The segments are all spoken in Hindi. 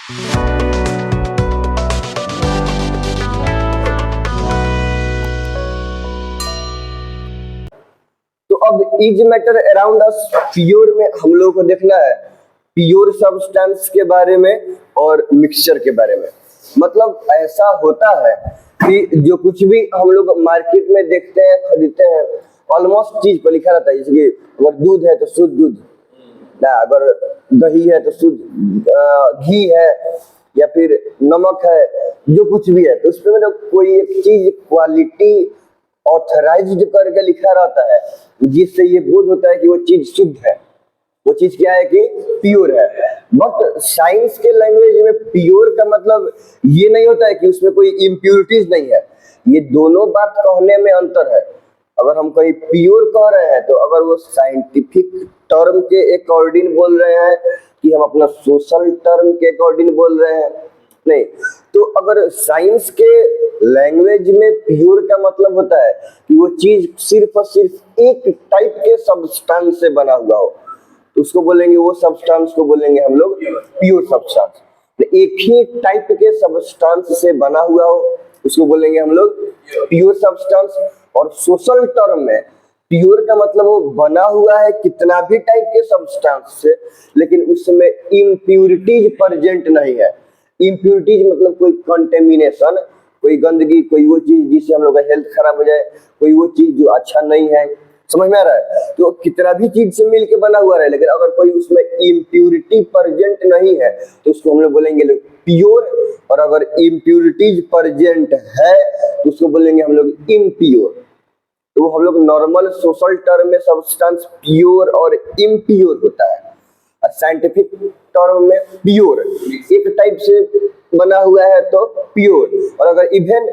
तो अब is matter around us pure में हम लोग को देखना है प्योर सब्सटेंस के बारे में और मिक्सचर के बारे में। मतलब ऐसा होता है कि जो कुछ भी हम लोग मार्केट में देखते हैं खरीदते हैं ऑलमोस्ट चीज पर लिखा रहता है, जैसे कि अगर दूध है तो शुद्ध दूध ना, अगर दही है तो शुद्ध घी है या फिर नमक है, जो कुछ भी है तो उसमें मतलब कोई एक चीज क्वालिटी ऑथराइज्ड करके लिखा रहता है जिससे ये बोध होता है कि वो चीज शुद्ध है, वो चीज क्या है कि प्योर है। बट साइंस के लैंग्वेज में प्योर का मतलब ये नहीं होता है कि उसमें कोई इम्प्योरिटीज नहीं है। ये दोनों बात कहने में अंतर है। अगर हम कहीं प्योर कह रहे हैं तो अगर वो साइंटिफिक टर्म के अकॉर्डिंग बोल रहे हैं कि हम अपना सोशल टर्म के अकॉर्डिंग बोल रहे हैं, नहीं। तो अगर साइंस के लैंग्वेज में प्योर का मतलब होता है कि वो चीज सिर्फ और सिर्फ एक टाइप के सब्सटेंस से बना हुआ हो, उसको बोलेंगे, वो सब्सटेंस को बोलेंगे हम लोग प्योर सब्सटेंस। एक ही टाइप के सब्सटेंस से बना हुआ हो उसको बोलेंगे हम लोग प्योर सब्सटेंस। और सोशल टर्म में प्योर का मतलब वो बना हुआ है कितना भी टाइप के सब्सटेंस से, लेकिन उसमें इम्प्यूरिटीज प्रेजेंट नहीं है। इम्प्यूरिटीज मतलब कोई कंटेमिनेशन, कोई गंदगी, कोई वो चीज जिससे हम लोग का हेल्थ खराब हो जाए, कोई वो चीज जो अच्छा नहीं है। समझ में आ रहा है? तो कितना भी चीज से मिलके बना हुआ है, लेकिन अगर कोई उसमें इम्प्यूरिटी प्रेजेंट नहीं है तो उसको हम लोग बोलेंगे प्योर। और अगर इम्प्यूरिटीज प्रेजेंट है तो उसको बोलेंगे हम लोग इम्प्योर। तो हम लोग नॉर्मल सोशल टर्म में सब्सटेंस प्योर और इम्प्योर होता है। साइंटिफिक टर्म में प्योर एक टाइप से बना हुआ है तो प्योर, और अगर इवन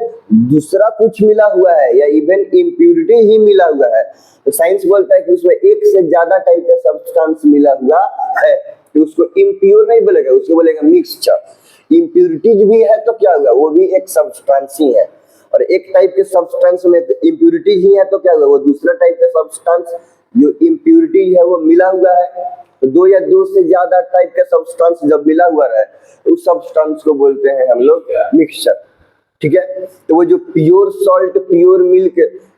दूसरा कुछ मिला हुआ है या इवन इम्प्यूरिटी ही मिला हुआ है तो साइंस बोलता है कि उसमें एक से ज्यादा टाइप का सब्सटेंस मिला हुआ है तो उसको इम्प्योर नहीं बोलेगा, उसको बोलेगा मिक्सचर। इम्प्यूरिटीज भी है तो क्या हुआ, वो भी एक सब्सटेंस ही है। और एक टाइप के सब्सटेंस में इम्प्यूरिटीज ही है तो क्या हुआ, वो दूसरा टाइप का सब्सटेंस जो इम्प्यूरिटीज है वो मिला हुआ है। तो दो या दो से ज्यादा टाइप के सब्सटेंस जब मिला हुआ है उस सब्सटेंस को बोलते हैं हम लोग मिक्सचर। ठीक है? तो वो जो प्योर सॉल्ट, प्योर मिल्क,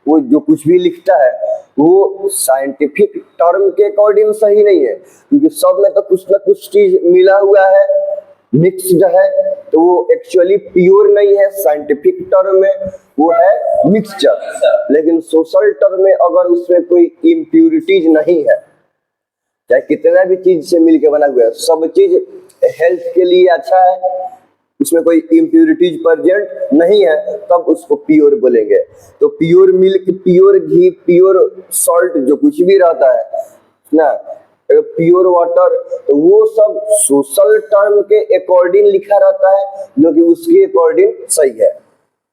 वो जो कुछ भी लिखता है वो साइंटिफिक टर्म के अकॉर्डिंग सही नहीं है, क्योंकि सब में तो कुछ ना कुछ चीज मिला हुआ है, मिक्स्ड है, तो वो एक्चुअली प्योर नहीं है। साइंटिफिक टर्म में वो है मिक्सचर, लेकिन सोशल टर्म में अगर उसमें कोई इम्प्यूरिटीज नहीं है, चाहे कितना भी चीज से मिलके बना हुआ है, सब चीज हेल्थ के लिए अच्छा है, उसमें कोई इम्प्यूरिटीज प्रेजेंट नहीं है, तब उसको प्योर बोलेंगे। तो प्योर मिल्क, प्योर घी, प्योर सॉल्ट, जो कुछ भी रहता है ना, प्योर वाटर, तो वो सब सोशल टर्म के अकॉर्डिंग लिखा रहता है जो कि उसके अकॉर्डिंग सही है।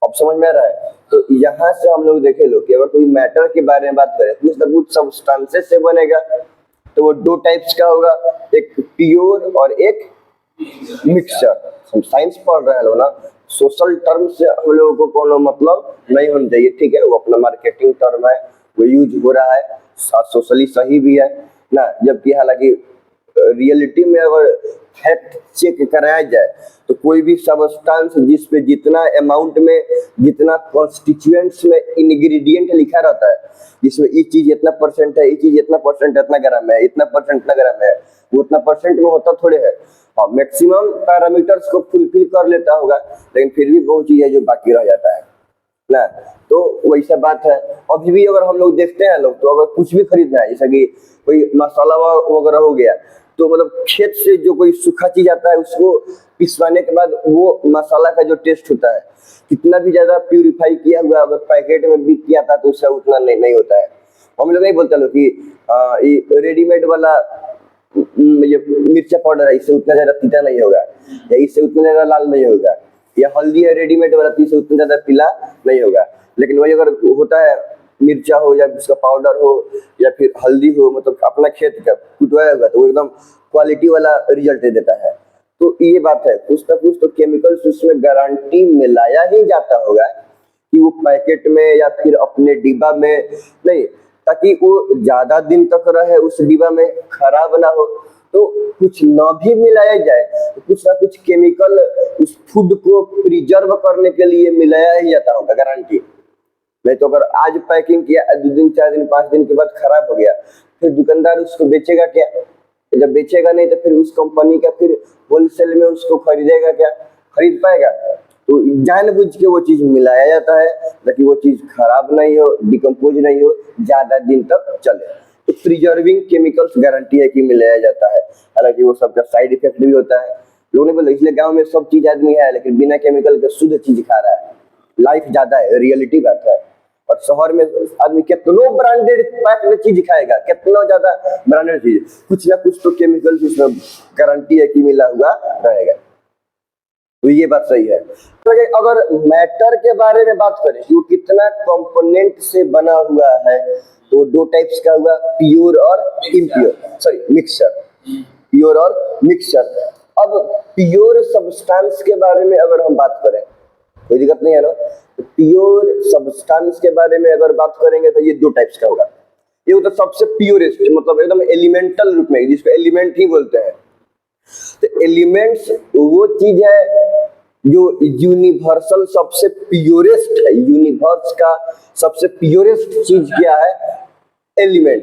अब समझ में आ रहा है? तो यहाँ से हम लोग देखे लो कि अगर कोई मैटर के बारे में बात करें कुछ ना कुछ सब्सटेंसेस से बनेगा, तो वो दो टाइप्स का होगा, एक प्योर और एक मिक्सचर। हम साइंस पढ़ रहे हैं ना, सोशल टर्म से हम लोगों को कोनो मतलब नहीं होना चाहिए। ठीक है, वो अपना मार्केटिंग टर्म है, वो यूज हो रहा है, सोशली सही भी है ना, जबकि हालांकि रियलिटी में अगर फैक्ट चेक कराया जाए तो कोई भी सब्सटेंस जिस पे जितना अमाउंट में, जितना कॉन्स्टिट्यूएंट्स में इंग्रेडिएंट लिखा रहता है, जिसमें ये चीज इतना परसेंट है, ये चीज इतना परसेंट, इतना ग्राम है, इतना परसेंट, इतना ग्राम है, वो उतना परसेंट में होता थोड़े है। हाँ, मैक्सिमम पैरामीटर्स को फुलफिल कर लेता होगा, लेकिन फिर भी बहुत चीज है जो बाकी रह जाता है ना। तो वैसा बात है। अभी भी अगर हम लोग देखते हैं लोग, तो अगर कुछ भी खरीदना है, जैसा कि कोई मसाला वगैरह हो गया, तो मतलब खेत से जो कोई सूखा चीज आता है उसको पिसवाने के बाद वो मसाला का जो टेस्ट होता है, कितना भी ज्यादा प्यूरिफाई किया हुआ अगर पैकेट में बिक किया था तो उसका उतना नहीं होता है। हम लोग नहीं बोलते लोग कि रेडीमेड वाला ये मिर्चा पाउडर है, इससे उतना ज्यादा तीता नहीं होगा, या इससे उतना ज्यादा लाल नहीं होगा, या हल्दी है रेडीमेड वाला तो इससे उतना ज्यादा पीला नहीं होगा। लेकिन वही अगर होता है मिर्चा हो या उसका पाउडर हो या फिर हल्दी हो, मतलब अपना खेत का कुटवाया होगा, तो वो एकदम क्वालिटी वाला रिजल्ट दे देता है। तो ये बात है, कुछ ना कुछ तो केमिकल्स उसमें गारंटी मिलाया ही जाता होगा कि वो पैकेट में या फिर अपने डिब्बा में नहीं, ताकि वो ज्यादा दिन तक रहे उस डिब्बा में, खराब ना हो। तो कुछ ना भी मिलाया जाए तो कुछ ना कुछ केमिकल उस फूड को प्रिजर्व करने के लिए मिलाया ही जाता होगा, गारंटी। नहीं तो अगर आज पैकिंग किया 2 दिन 4 दिन 5 दिन के बाद खराब हो गया, फिर दुकानदार उसको बेचेगा क्या? जब बेचेगा नहीं तो फिर उस कंपनी का फिर होलसेल में उसको खरीदेगा क्या? खरीद पाएगा? तो जानबूझ के वो चीज मिलाया जाता है ताकि वो चीज खराब नहीं हो, डिकम्पोज नहीं हो, ज्यादा दिन तक चले। तो प्रिजर्विंग केमिकल्स गारंटी है कि मिलाया जाता है, हालांकि वो सबका साइड इफेक्ट भी होता है। लोगों ने बोला इसलिए गांव में सब चीज आदमी है लेकिन बिना केमिकल के शुद्ध चीज खा रहा है, लाइफ ज्यादा है, रियलिटी बात है। और शहर में आदमी कितनो ब्रांडेड पैक्ड चीज खाएगा, कितना ज्यादा ब्रांडेड चीज, कुछ ना कुछ तो केमिकल उसमें गारंटी है कि मिला हुआ रहेगा। तो ये बात सही है। तो अगर मैटर के बारे में बात करें कि वो कितना कंपोनेंट से बना हुआ है, तो 2 टाइप्स का हुआ, प्योर और इम्प्योर, सॉरी मिक्सचर, प्योर और मिक्सचर। अब प्योर सब्सटेंस के बारे में अगर हम बात करें, कोई दिक्कत नहीं है ना, तो प्योर सब्सटेंस के बारे में अगर बात करेंगे तो ये 2 टाइप्स का होगा। ये होता है सबसे प्योरेस्ट, मतलब एकदम एलिमेंटल रूप में, जिसको एलिमेंट ही बोलते हैं। तो एलिमेंट्स वो चीज है जो यूनिवर्सल सबसे प्योरेस्ट है। यूनिवर्स का सबसे प्योरेस्ट चीज क्या है? एलिमेंट।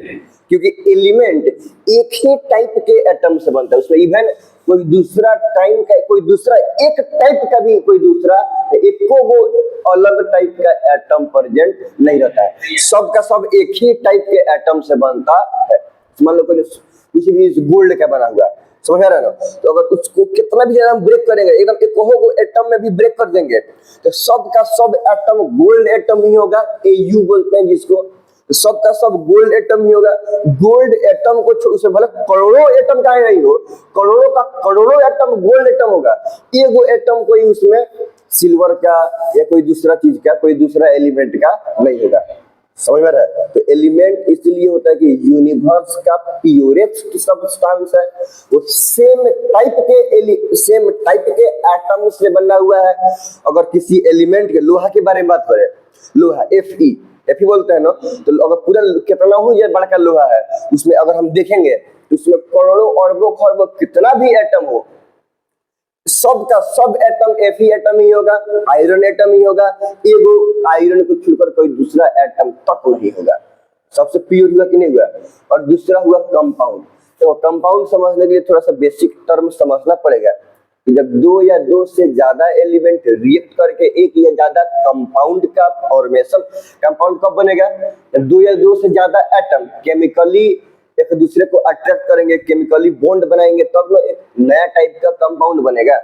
क्योंकि एलिमेंट एक ही टाइप के एटम से बनता है, उसमें इवन कोई दूसरा टाइम का, कोई दूसरा एक टाइप का भी, कोई दूसरा एक को वो अलग टाइप का एटम प्रेजेंट नहीं रहता है, सब का सब एक ही टाइप के एटम से बनता है। मान लो कोई कुछ भी गोल्ड का बना हुआ है, समझ रहे ना, तो अगर उसको कितना भी ज्यादा हम ब्रेक करेंगे, एकदम एक को एटम में भी ब्रेक कर देंगे, तो सब का सब एटम गोल्ड एटम ही होगा, Au बोलते हैं जिसको, सब का सब गोल्ड एटम ही होगा। गोल्ड एटम को उसे भले करोड़ों एटम का नहीं हो, करोड़ों का करोड़ों एटम गोल्ड एटम होगा, एगो एटम कोई उसमें सिल्वर का या कोई दूसरा चीज का, कोई दूसरा एलिमेंट का नहीं होगा, समझ में रहा है। तो एलिमेंट इसलिए होता है कि यूनिवर्स का प्योरेस्ट सब्सटेंस है, वो सेम टाइप के एटम से बना हुआ है। अगर किसी एलिमेंट के, लोहा के बारे में बात करें, लोहा Fe बोलते हैं ना, तो अगर पूरा कितना हो ये बड़ा लोहा है, उसमें अगर हम देखेंगे तो उसमें करोड़ों अरबों खरबों कितना भी एटम हो, सब का सब एटम Fe एटम ही होगा, आयरन एटम ही होगा, एगो आयरन को छोड़कर कोई दूसरा एटम तक नहीं होगा। सबसे प्योर हुआ कि नहीं हुआ? और दूसरा हुआ कंपाउंड। तो कंपाउंड समझने के लिए थोड़ा सा बेसिक टर्म समझना पड़ेगा कि जब 2 या 2 से ज्यादा एलिमेंट रिएक्ट करके एक या ज्यादा कंपाउंड का फॉर्मेशन, कंपाउंड कब बनेगा? जब 2 या 2 से ज्यादा एटम केमिकली एक दूसरे को अट्रैक्ट करेंगे, केमिकली बॉन्ड बनाएंगे, तब तो एक नया टाइप का कंपाउंड बनेगा।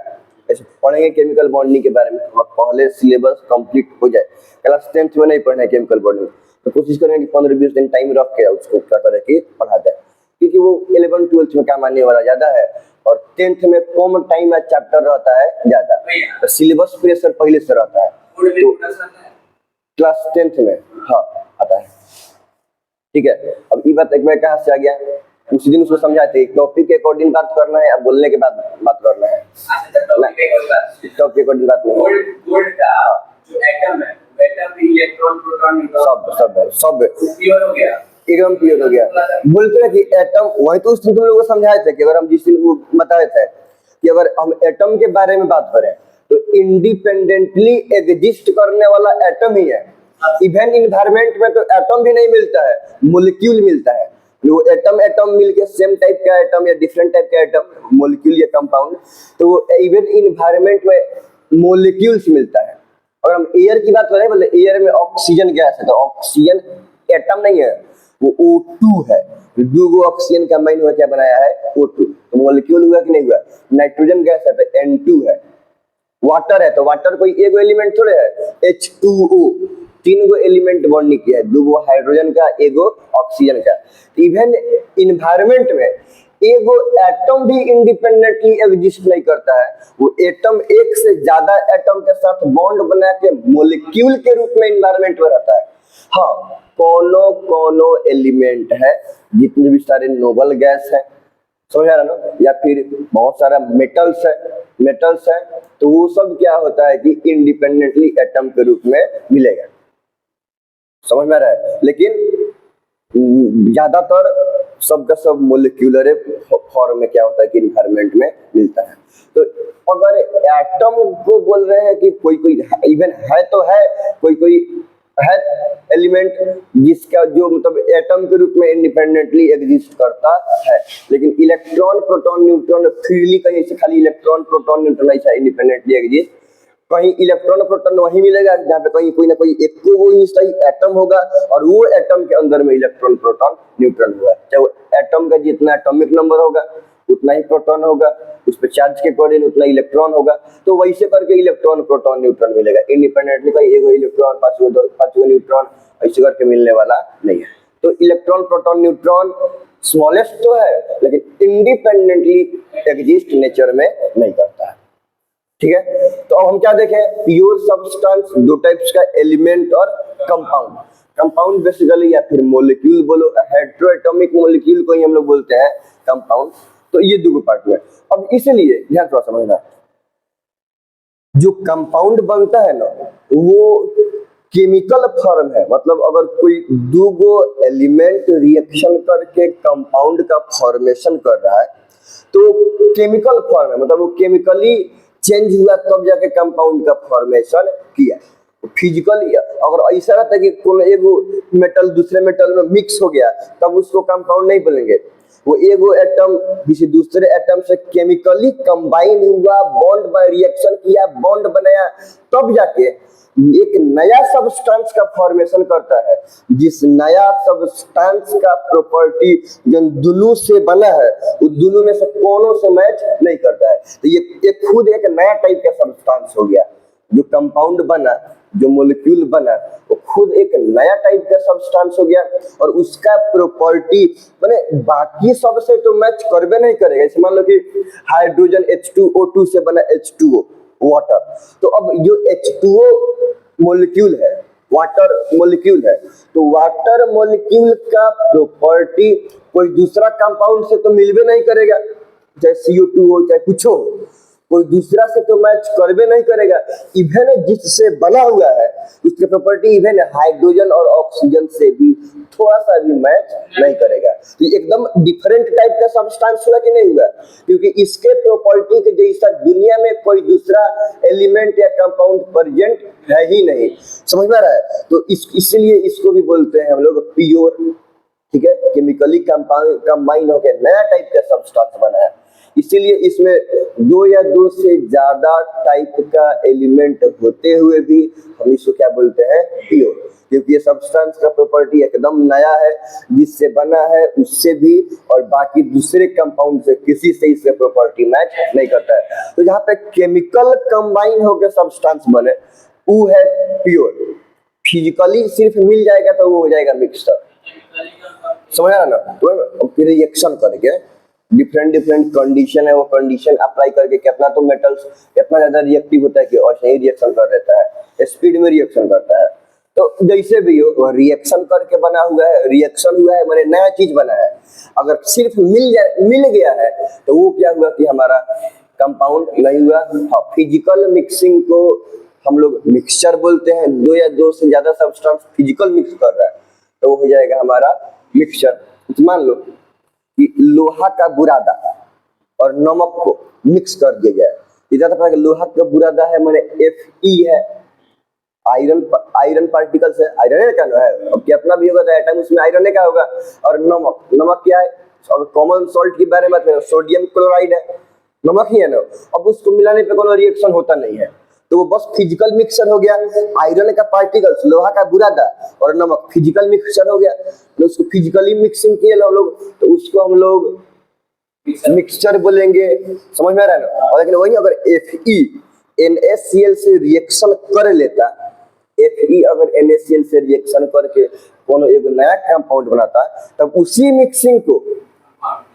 ऐसे पढ़ेंगे केमिकल बॉन्डिंग के बारे में, पहले सिलेबस कंप्लीट हो जाए। क्लास 10th में नहीं पढ़ना है केमिकल बॉन्डिंग, तो कोशिश करेंगे कि 15-20 दिन टाइम रख के उसको क्या करें कि पढ़ा जाए, क्योंकि वो 11th-12th में काम आने वाला ज्यादा है और 10th में कम टाइम चैप्टर रहता है ज्यादा, तो सिलेबस प्रेशर पहले से रहता है। तो क्लास 10th में हाँ आता है, ठीक है। अब ये बात एक बार कहाँ से आ गया, उसी दिन उसको समझाते, टॉपिक के अकॉर्डिंग बात करना है, अब बोलने के बाद बात करना है, टॉपिक के अकॉर्डिंग बात नहीं। गोल्ड का जो एटम है, एटम में इलेक्ट्रॉन प्रोटॉन सब प्योर हो गया, एकदम प्योर हो गया। बोलते हैं कि एटम, वही तो उस दिन तुम लोगों को समझाए थे कि अगर हम जिस दिन वो बताए थे कि अगर हम एटम के बारे में बात करें तो इंडिपेंडेंटली एग्जिस्ट करने वाला एटम ही है। इवन इन्वायरमेंट में तो एटम भी नहीं मिलता है, मोलिक्यूल मिलता है। वो एटम मिलके सेम टाइप का एटम या डिफरेंट टाइप का एटम, मोलिक्यूल या कंपाउंड, तो वो इवन इन्वायरमेंट में मोलिक्यूल्स मिलता है। और हम एयर की बात करें, बोले एयर में ऑक्सीजन गैस है, तो ऑक्सीजन एटम नहीं है, वो O2 है। 2 ऑक्सीजन का माइन हुआ क्या बनाया है? O2। तो मोलिक्यूल हुआ कि नहीं हुआ? नाइट्रोजन गैस है तो N2 है। वाटर है तो वाटर कोई एगो एलिमेंट थोड़े है, H2O। 3 एलिमेंट बॉन्डिंग किया है, 2 हाइड्रोजन का, एगो ऑक्सीजन का। इवन इन्वायरमेंट में एगो एटम भी इंडिपेंडेंटली एग्जिस्ट नहीं करता है, वो एटम एक से ज्यादा एटम के साथ बॉन्ड बना के मोलिक्यूल के रूप में इन्वायरमेंट में रहता है। हाँ, कोनो एलिमेंट है, जितने भी सारे नोबल गैस है, समझ आ रहा ना, या फिर बहुत सारा मेटल्स है, तो वो सब क्या होता है कि इंडिपेंडेंटली एटम के रूप में मिलेगा, समझ में आ रहा है। लेकिन ज्यादातर सबका सब मोलिक्यूलर फॉर्म में क्या होता है कि इन्वायरमेंट में मिलता है। तो अगर एटम को बोल रहे हैं कि कोई कोई इवन है तो है, कोई कोई है एलिमेंट जिसका जो मतलब एटम के रूप में इंडिपेंडेंटली एग्जिस्ट करता है, लेकिन इलेक्ट्रॉन प्रोटॉन न्यूट्रॉन फ्रीली कहीं से खाली इलेक्ट्रॉन प्रोटॉन न्यूट्रॉन ऐसा इंडिपेंडेंटली एग्जिस्ट, कहीं इलेक्ट्रॉन प्रोटॉन वहीं मिलेगा जहाँ पे कहीं कोई ना कोई एक को वो हिस्सा ही एटम होगा और वो एटम के अंदर में इलेक्ट्रॉन प्रोटॉन न्यूट्रॉन होगा। चाहे वो एटम का जितना एटॉमिक नंबर होगा उतना ही प्रोटॉन होगा, उस पर चार्ज के अकॉर्डिंग उतना इलेक्ट्रॉन होगा, तो वैसे करके इलेक्ट्रॉन प्रोटॉन न्यूट्रॉन मिलेगा। इंडिपेंडेंटली कहीं एगो इलेक्ट्रॉन पांचगो न्यूट्रॉन ऐसे करके मिलने वाला नहीं है। तो इलेक्ट्रॉन प्रोटॉन न्यूट्रॉन स्मॉलेस्ट तो है लेकिन इंडिपेंडेंटली एग्जिस्ट नेचर में नहीं करता है। ठीक है, तो अब हम क्या देखें, प्योर सब्सटेंस दो टाइप्स का, एलिमेंट और कंपाउंड। कंपाउंड बेसिकली या फिर मॉलिक्यूल बोलो, हेटेरोएटॉमिक मॉलिक्यूल को ही हम लोग बोलते हैं कंपाउंड। तो ये दो पार्ट में। अब इसलिए ध्यान थोड़ा समझना, जो कंपाउंड बनता है ना वो केमिकल फॉर्म है, मतलब अगर कोई दो गो एलिमेंट रिएक्शन करके कंपाउंड का फॉर्मेशन कर रहा है तो केमिकल फॉर्म है, मतलब वो केमिकली चेंज हुआ तब जाके कंपाउंड का फॉर्मेशन किया। फिजिकली अगर ऐसा रहता है कि कोई एगो मेटल दूसरे मेटल में मिक्स हो गया तब उसको कंपाउंड नहीं बोलेंगे। वो एगो एटम किसी दूसरे एटम से केमिकली कंबाइन हुआ, बॉन्ड बाय रिएक्शन किया, बॉन्ड बनाया, तब जाके एक नया सब्सटेंस का फॉर्मेशन करता है। जिस नया सब्सटेंस का प्रॉपर्टी जो दोनों से बना है वो दोनों में से कोनो से मैच नहीं करता है, तो ये खुद एक नया टाइप का सब्सटेंस हो गया। जो कंपाउंड बना, जो मॉलिक्यूल बना, वो खुद एक नया टाइप का सब्सटेंस हो गया और उसका प्रॉपर्टी माने बाकी सब से तो मैच करबे नहीं करेगा। जैसे मान लो कि हाइड्रोजन H2O2 से बना H2O वाटर, तो अब जो H2O मॉलिक्यूल है, वाटर मॉलिक्यूल है, तो वाटर मॉलिक्यूल का प्रॉपर्टी कोई दूसरा कंपाउंड से तो मिलबे नहीं करेगा, चाहे CO2 हो चाहे कुछ हो, कोई दूसरा से तो मैच करबे नहीं करेगा। इवन जिससे बना हुआ है उसके प्रॉपर्टी इवन हाइड्रोजन और ऑक्सीजन से भी थोड़ा सा भी मैच नहीं करेगा। तो एकदम डिफरेंट टाइप का सब्सटेंस हुआ कि नहीं हुआ, क्योंकि इसके प्रॉपर्टी के जैसा दुनिया में कोई दूसरा एलिमेंट या कंपाउंड प्रेजेंट है ही नहीं। समझ में आ रहा है? तो इसलिए इसको भी बोलते हैं हम लोग प्योर। ठीक है, केमिकली कंबाइन होकर नया टाइप का सब्सटेंस बना है। इसीलिए इसमें दो या दो से ज्यादा टाइप का एलिमेंट होते हुए भी हम इसको क्या बोलते हैं, प्योर, क्योंकि ये सब्सटेंस का प्रॉपर्टी एकदम नया है, जिससे बना है उससे भी और बाकी दूसरे कंपाउंड से किसी से इससे प्रॉपर्टी मैच नहीं करता है। तो जहाँ पे केमिकल कंबाइन होकर सब्सटेंस बने वो है प्योर। फिजिकली सिर्फ मिल जाएगा तो वो हो जाएगा मिक्सचर। समझ आया ना? तो फिर रिएक्शन करके डिफरेंट कंडीशन है, वो कंडीशन अप्लाई करके कितना तो मेटल्स कितना ज्यादा रिएक्टिव होता है कि और सही रिएक्शन कर देता है, स्पीड में रिएक्शन करता है। तो जैसे भी हो रिएक्शन करके बना हुआ है, रिएक्शन हुआ है मैंने नया चीज बना है। अगर सिर्फ मिल गया है तो वो क्या हुआ कि हमारा कंपाउंड नहीं हुआ। हाँ, फिजिकल मिक्सिंग को हम लोग मिक्सचर बोलते हैं। दो या दो से ज्यादा सब्सटेंस फिजिकल मिक्स कर रहा है तो वो हो जाएगा हमारा मिक्सचर। मान लो कि लोहा का बुरादा और नमक को मिक्स कर दिया जाए, इधर तक लोहा का बुरादा है माने Fe है, आयरन पार्टिकल्स है, आयरन का है। अब कितना भी होगा तो एटम उसमें आयरन का होगा। और नमक क्या है, और कॉमन सॉल्ट के बारे में सोडियम क्लोराइड है, नमक ही है ना। अब उसको मिलाने पे कोनो रिएक्शन होता नहीं है, तो वो बस फिजिकल मिक्सचर हो गया। आयरन का पार्टिकल्स, लोहा का बुरादा और नमक फिजिकल मिक्सचर हो गया, तो उसको फिजिकली मिक्सिंग किए हम लोग, तो उसको हम लोग मिक्सचर बोलेंगे। समझ में आ रहा है ना? और लेकिन वही अगर Fe NaCl से रिएक्शन कर लेता, Fe अगर NaCl से रिएक्शन करके कोनो एक नया कंपाउंड बनाता, तब उसी मिक्सिंग को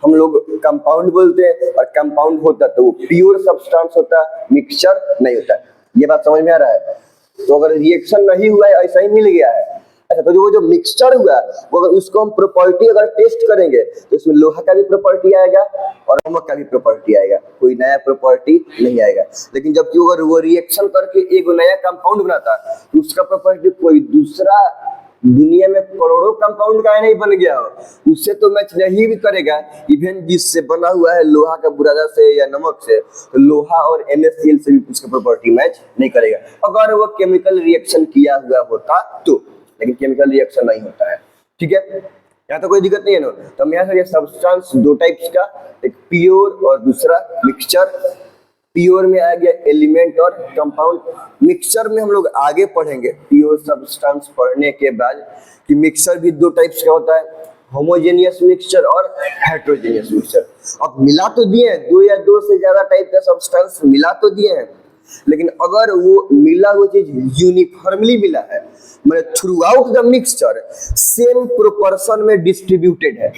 हम लोग कंपाउंड बोलते हैं। और कंपाउंड होता तो वो प्योर सब्सटेंस होता, मिक्सचर नहीं होता। ये बात समझ में आ रहा है? तो अगर रिएक्शन नहीं हुआ है, ऐसा ही मिल गया है, अच्छा, तो वो जो मिक्सचर हुआ वो अगर उसको हम प्रॉपर्टी अगर टेस्ट करेंगे तो उसमें लोहा का भी प्रॉपर्टी आएगा और नमक का भी प्रॉपर्टी आएगा, कोई नया प्रॉपर्टी नहीं आएगा। लेकिन जबकि अगर वो रिएक्शन करके एक नया कंपाउंड बनाता तो उसका प्रॉपर्टी कोई दूसरा दुनिया में करोड़ों कंपाउंड का नहीं बन गया हो, उससे तो मैच नहीं भी करेगा। इवन जिससे बना हुआ है लोहा का बुरादा से या नमक से, तो लोहा और NaCl से भी उसका प्रॉपर्टी मैच नहीं करेगा अगर वो केमिकल रिएक्शन किया हुआ होता तो, लेकिन केमिकल रिएक्शन नहीं होता है। ठीक है, यहाँ तो कोई दिक्कत नहीं है ना। तो हम यहाँ से ये सब्सटेंस दो टाइप्स का, एक प्योर और दूसरा मिक्सचर। प्योर में आ गया एलिमेंट और कंपाउंड। मिक्सचर में हम लोग आगे पढ़ेंगे प्योर सब्सटेंस पढ़ने के बाद कि मिक्सचर भी दो टाइप्स का होता है, होमोजेनियस मिक्सचर और हेटेरोजेनियस मिक्सचर। अब मिला तो दिए हैं, दो या दो से ज्यादा टाइप का सब्सटेंस मिला तो दिए हैं, लेकिन अगर वो मिला हुआ चीज यूनिफॉर्मली मिला है, मतलब through out the mixture same proportion में डिस्ट्रीब्यूटेड है,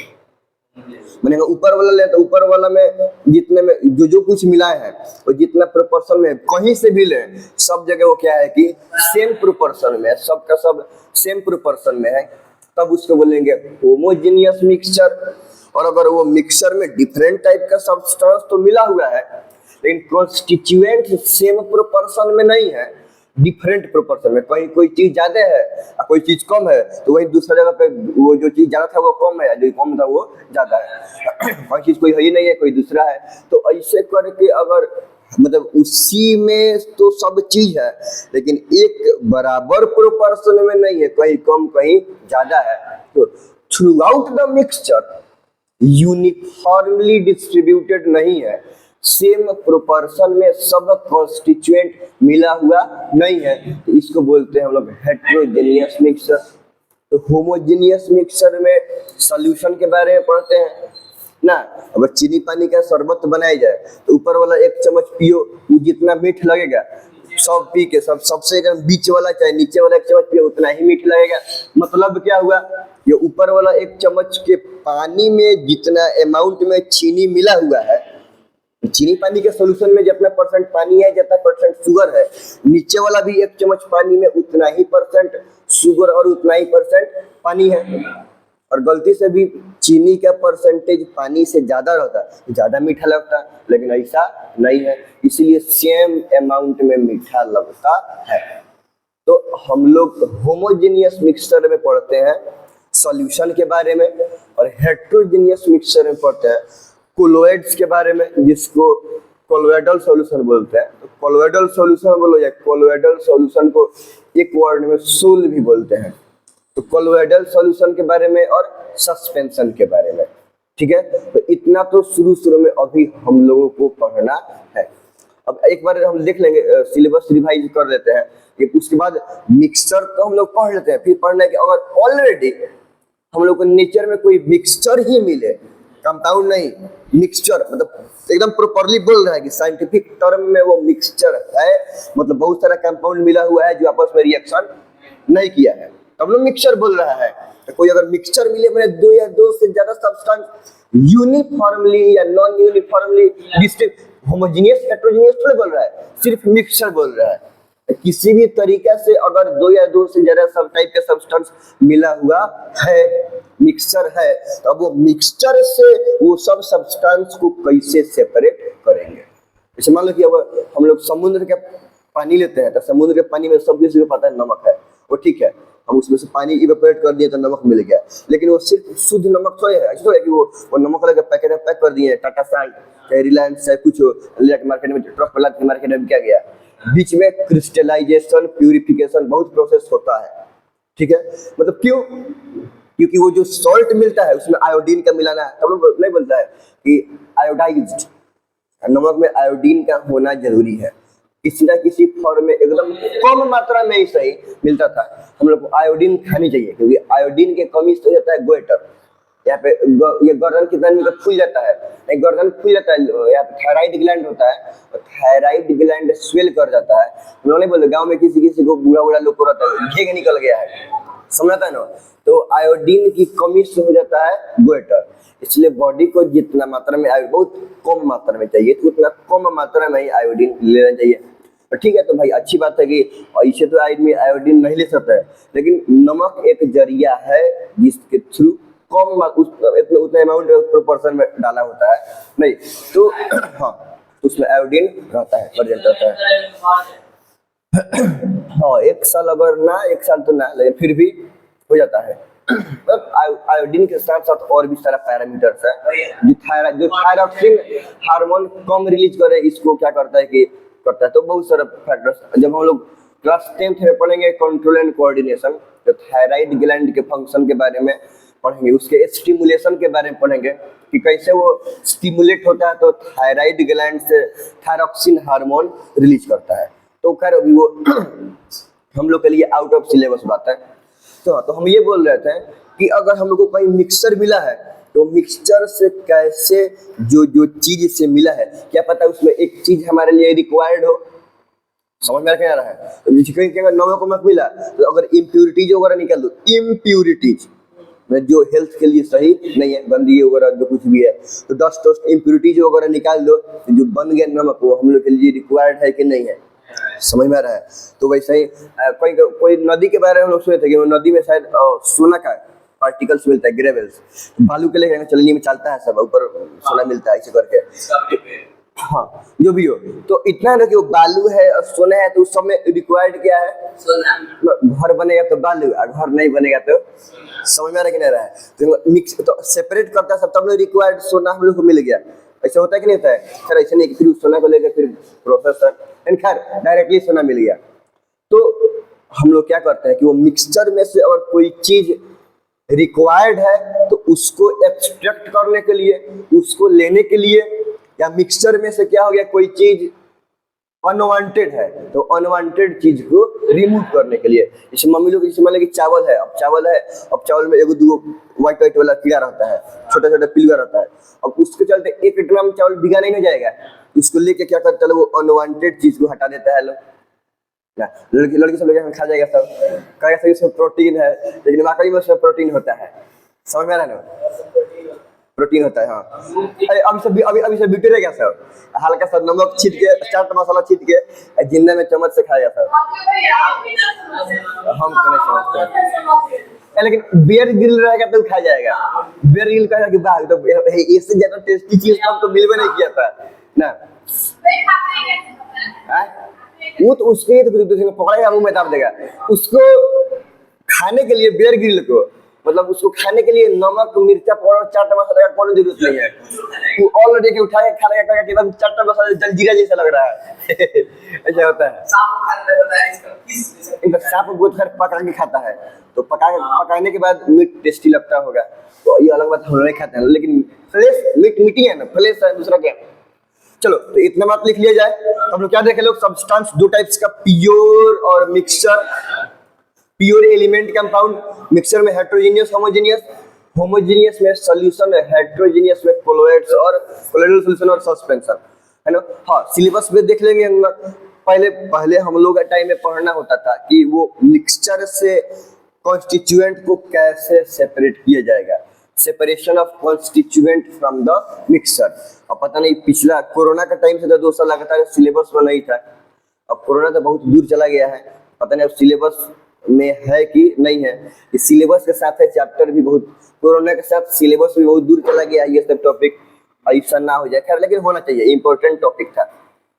मैंने ऊपर वाला ले तो ऊपर वाला में जितने में जो कुछ मिलाए हैं और जितना प्रोपोर्शन में कहीं से भी ले, सब जगह वो क्या है कि सेम प्रोपोर्शन में, सबका सब सेम प्रोपोर्शन में है, तब उसको बोलेंगे होमोजेनियस मिक्सचर। और अगर वो मिक्सचर में डिफरेंट टाइप का सब्सटेंस तो मिला हुआ है, लेकिन कॉन्स्टिट्यूएंट सेम प्रोपोर्शन में नहीं है, डिफरेंट प्रोपोर्शन में, कहीं कोई चीज ज्यादा है और कोई चीज कम है, तो वही दूसरा जगह पे वो जो चीज ज्यादा था वो कम है, जो कम था वो ज्यादा है। कोई चीज कोई है ही नहीं है, कोई दूसरा है, तो ऐसे करके अगर मतलब उसी में तो सब चीज है, लेकिन एक बराबर प्रोपोर्शन में नहीं है, कहीं कम कहीं ज्यादा है, तो through out the mixture uniformly distributed नहीं है, सेम प्रोपोर्शन में सब कॉन्स्टिट्यूएंट मिला हुआ नहीं है, तो इसको बोलते हैं हम लोग हेटेरोजेनियस मिक्सचर। तो होमोजेनियस मिक्सचर में सॉल्यूशन के बारे में पढ़ते हैं ना। अगर चीनी पानी का शरबत बनाया जाए तो ऊपर वाला एक चम्मच पियो, वो जितना मीठ लगेगा सब पी के सबसे बीच वाला चाहे नीचे वाला एक चम्मच पियो उतना ही मीठ लगेगा। मतलब क्या हुआ, ये ऊपर वाला एक चम्मच के पानी में जितना अमाउंट में चीनी मिला हुआ है, चीनी पानी के सॉल्यूशन में जितना परसेंट पानी है जितना परसेंट शुगर है, नीचे वाला भी एक चम्मच पानी में उतना ही परसेंट शुगर और उतना ही परसेंट पानी है। और गलती से भी चीनी का परसेंटेज पानी से ज्यादा रहता है, ज्यादा मीठा लगता है, लेकिन ऐसा नहीं है, इसलिए सेम अमाउंट में मीठा लगता है। तो हम लोग होमोजेनियस मिक्सचर में पढ़ते हैं सॉल्यूशन के बारे में, और हेटेरोजेनियस मिक्सचर में पढ़ते हैं कोलोइड्स के बारे में, जिसको कोलोइडल सॉल्यूशन बोलते हैं। तो कोलोइडल सॉल्यूशन बोलो या कोलोइडल सॉल्यूशन को एक वर्ड में सोल भी बोलते हैं। तो कोलोइडल सॉल्यूशन के बारे में और सस्पेंशन के बारे में, ठीक है। तो इतना तो शुरू में अभी हम लोगों को पढ़ना है। अब एक बार हम देख लेंगे, सिलेबस रिवाइज कर लेते हैं, कि उसके बाद मिक्सचर तो हम लोग पढ़ लेते हैं, फिर पढ़ना है कि अगर ऑलरेडी हम लोग को नेचर में कोई मिक्सचर ही मिले, कंपाउंड नहीं मिक्सचर, मतलब एकदम प्रॉपर्ली बोल रहा है कि साइंटिफिक टर्म में वो मिक्सचर है, मतलब बहुत सारा कंपाउंड मिला हुआ है जो आपस में रिएक्शन नहीं किया है, तब लोग मिक्सचर बोल रहा है। तो कोई अगर मिक्सचर मिले मैंने दो या दो से ज्यादा सब्सटेंस यूनिफॉर्मली या non uniformly distinct, homogeneous heterogeneous थोड़ा बोल रहा है, सिर्फ मिक्सचर बोल रहा है। किसी भी तरीके से अगर दो या दो से ज्यादा सब टाइप का सब्सटेंस मिला हुआ है, मिक्सचर है, तो अब वो मिक्सचर से वो सब सब्सटेंस को कैसे सेपरेट करेंगे। जैसे मान लो कि अब हम लोग समुद्र के पानी लेते हैं, तो समुद्र के पानी में सब किसी को पता है नमक है, वो ठीक है, हम उसमें से पानी इवेपोरेट कर दिए तो नमक मिल गया, लेकिन वो सिर्फ शुद्ध नमक तो है, ऐसा है कि वो नमक वाला पैकेट में पैक कर दिए, टाटा साल्ट चाहे रिलायंस चाहे कुछ मार्केट में, ट्रक वाला मार्केट में क्या गया, बीच में क्रिस्टलाइजेशन प्यूरिफिकेशन बहुत प्रोसेस होता है, ठीक है। मतलब क्यों, क्योंकि वो जो सॉल्ट मिलता है उसमें आयोडीन का मिलाना है, तब लोग नहीं बोलता है कि आयोडाइज्ड, नमक में आयोडीन का होना जरूरी है, किसी ना किसी फॉर्म में एकदम कम मात्रा में ही सही मिलता था। हम लोग को आयोडीन खानी चाहिए, क्योंकि आयोडीन के कमी से हो जाता है गोइटर, यहाँ पे ये गर्दन कितना में फूल जाता है, नहीं गर्दन फूल जाता है, यहाँ पे थायराइड ग्लैंड होता है, और थायराइड ग्लैंड स्वेल कर जाता है। हम लोग नहीं बोलते, गाँव में किसी किसी को बूढ़ा लोग को रहता है, घेग निकल गया है, समझता है ना। तो आयोडीन की कमी से हो जाता है गोइटर, इसलिए बॉडी को जितना मात्रा में आयोडीन बहुत कम मात्रा में चाहिए, तो उतना कम मात्रा में ही आयोडीन लेना चाहिए। तो ठीक है, तो भाई अच्छी बात है कि ऐसे तो आदमी आयोडीन नहीं ले सकता है, लेकिन नमक एक जरिया है जिसके थ्रू कम उतना अमाउंट प्रोपोर्शन में डाला होता है, नहीं तो हाँ, तो उसमें आयोडीन रहता है, प्रेजेंट रहता है। हाँ, एक साल अगर ना, एक साल तो ना, लेकिन फिर भी हो जाता है। आयोडीन के साथ साथ और भी सारा पैरामीटर्स है जो थायरॉक्सिन हार्मोन कम रिलीज करे, इसको क्या करता है कि करता है। तो बहुत सारा फैक्टर्स जब हम लोग क्लास 10th में पढ़ेंगे कंट्रोल एंड कोऑर्डिनेशन, तो थायराइड ग्लैंड के फंक्शन के बारे में पढ़ेंगे, उसके स्टिमुलेशन के बारे में पढ़ेंगे कि कैसे वो स्टिमुलेट होता है, तो थायराइड ग्लैंड से थायरॉक्सिन हार्मोन रिलीज करता है। तो खैर अभी वो हम लोग के लिए आउट ऑफ सिलेबस बात है। तो हम ये बोल रहे थे कि अगर हम लोग को कहीं मिक्सचर मिला है तो मिक्सचर से कैसे जो जो चीज से मिला है, क्या पता उसमें एक चीज हमारे लिए रिक्वायर्ड हो, समझ में आ रहा है। तो कहीं अगर नमक मिला तो अगर इम्प्यूरिटीज वगैरह निकाल दो, इम्प्यूरिटीज में जो हेल्थ के लिए सही नहीं है, गंदगी वगैरह जो कुछ भी है, तो डस्ट इम्प्यूरिटीज वगैरह निकाल दो, जो बन गया नमक वो हम लोग के लिए रिक्वायर्ड है कि नहीं है, समझ में आ रहा है। तो वैसे ही कोई नदी के बारे में हम लोग सुने थे कि वो नदी में शायद सोना का पार्टिकल्स मिलता है, ग्रेवल्स, बालू के लेकर चलनी में चलता है सब, ऊपर सोना मिलता है ऐसे करके। हाँ जो भी हो, तो इतना है ना कि वो बालू है और सोना है, तो उस सब में रिक्वायर्ड क्या है, घर बनेगा तो बालू, और घर नहीं बनेगा तो, समझ में आ रहा कि नहीं रहा है। तो मिक्स तो सेपरेट करता है सब, तब लोग रिक्वायर्ड सोना हम लोग को मिल गया। ऐसा होता है कि नहीं होता है? खैर ऐसे नहीं कि फिर सोना को लेकर फिर प्रोसेसर, खैर डायरेक्टली सोना मिल गया। तो हम लोग क्या करते हैं कि वो मिक्सचर में से अगर कोई चीज रिक्वायर्ड है तो उसको एक्सट्रैक्ट करने के लिए, उसको लेने के लिए, या मिक्सचर में से क्या हो गया कोई चीज अनवांटेड है तो अनवांटेड चीज को रिमूव करने के लिए। जैसे मम्मी लोग जैसे मान लो कि चावल है, अब चावल में एगो दूगो व्हाइट वाला कीड़ा रहता है, छोटा छोटा पिलुआ रहता है, अब उसके चलते 1 ग्राम चावल भिगा नहीं हो जाएगा, उसको लेके क्या करता है वो अनवांटेड चीज को हटा देता है लोग। लड़की सब लोग खा जाएगा सब, कहेगा सब इसमें प्रोटीन है, लेकिन वाकई में उसमें प्रोटीन होता है, समझ में आ रहा है ना, प्रोटीन होता है। हाँ अभी से बीटे रहेगा सब, हल्का सा नमक छीट के, चाट मसाला छीट के जिंदा में चम्मच से खाएगा सब। हम तो नहीं समझते, लेकिन बियर ग्रिल रहेगा तो खा जाएगा। बियर ग्रिल कहेगा कि वाह तो इससे ज्यादा टेस्टी चीज तो मिलवे नहीं किया था ना, वो तो उसके लिए तो पकड़ेगा मुंह में दाब देगा। उसको खाने के लिए बियर ग्रिल को, मतलब उसको खाने के लिए नमक मिर्चा पाउडर चाट मसाला का कोई जरूरत नहीं है, वो ऑलरेडी के उठा के खा लेगा कि एकदम चाट मसाला जलजीरा जैसा लग रहा है। ऐसा होता है, सांप को खैर पका के खाता है, तो पकाने के बाद मीट टेस्टी लगता होगा, तो ये अलग बात हम नहीं खाते हैं, लेकिन फ्लेश मीट है ना, फ्लेश है, दूसरा क्या। चलो तो इतना बात लिख लिया जाए। हम लोग क्या देखे लोग, सब्सटेंस दो टाइप्स का, प्योर और mixture. Pure element compound, mixture में हेट्रोजीनियस होमोजीनियस, होमोजीनियस में सॉल्यूशन है, हेट्रोजीनियस में कोलोइड्स और कोलोइडल सॉल्यूशन और सस्पेंशन, है ना। हाँ सिलेबस में देख लेंगे, पहले हम लोग टाइम में पढ़ना होता था कि वो मिक्सचर से कॉन्स्टिट्यूएंट को कैसे सेपरेट किया जाएगा, separation of constituent from the mixture. अब पता नहीं पिछला कोरोना का टाइम से तो 2 साल लगातार सिलेबस में नहीं था, अब कोरोना तो बहुत दूर चला गया है, पता नहीं अब सिलेबस में है कि नहीं है। इस सिलेबस के साथ है चैप्टर भी बहुत, कोरोना के साथ सिलेबस भी बहुत दूर चला गया, ये सब टॉपिक ऐसा ना हो जाए, खैर लेकिन होना चाहिए, इंपॉर्टेंट टॉपिक था,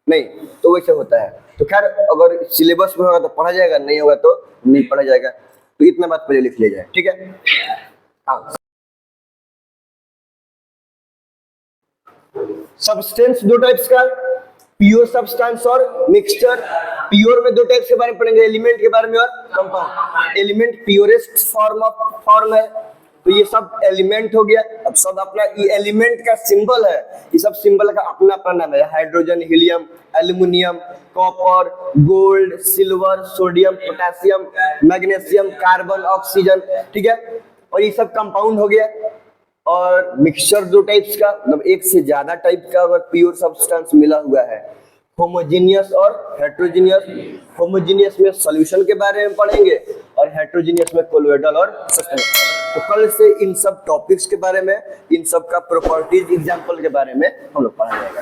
नहीं तो वैसे होता है। तो खैर अगर सिलेबस में होगा तो पढ़ा जाएगा, नहीं होगा तो नहीं पढ़ा जाएगा, तो इतना बात पहले लिख लिया जाए, ठीक है। हाँ सब्सटेंस दो टाइप्स का, प्योर सब्सटेंस और मिक्सचर। प्योर में 2 टाइप्स के बारे में पढ़ेंगे, एलिमेंट के बारे में और कंपाउंड। एलिमेंट प्योरेस्ट फॉर्म है, तो ये सब एलिमेंट हो गया। अब सब अपना ये एलिमेंट का सिंबल है, ये सब सिंबल का अपना अपना नाम है, hydrogen, helium, aluminium, copper, gold, silver, sodium, potassium, magnesium, carbon, oxygen, ठीक है। और ये सब कंपाउंड हो गया। और मिक्सचर 2 टाइप्स का, मतलब 1 से ज्यादा टाइप का अगर प्योर सब्सटेंस मिला हुआ है, होमोजीनियस और हेट्रोजीनियस। होमोजीनियस में सॉल्यूशन के बारे में पढ़ेंगे और हेट्रोजीनियस में कोलोइडल और सस्पेंशन। तो कल से इन सब टॉपिक्स के बारे में, इन सब का प्रॉपर्टीज एग्जांपल के बारे में हम लोग पढ़ा जाएगा।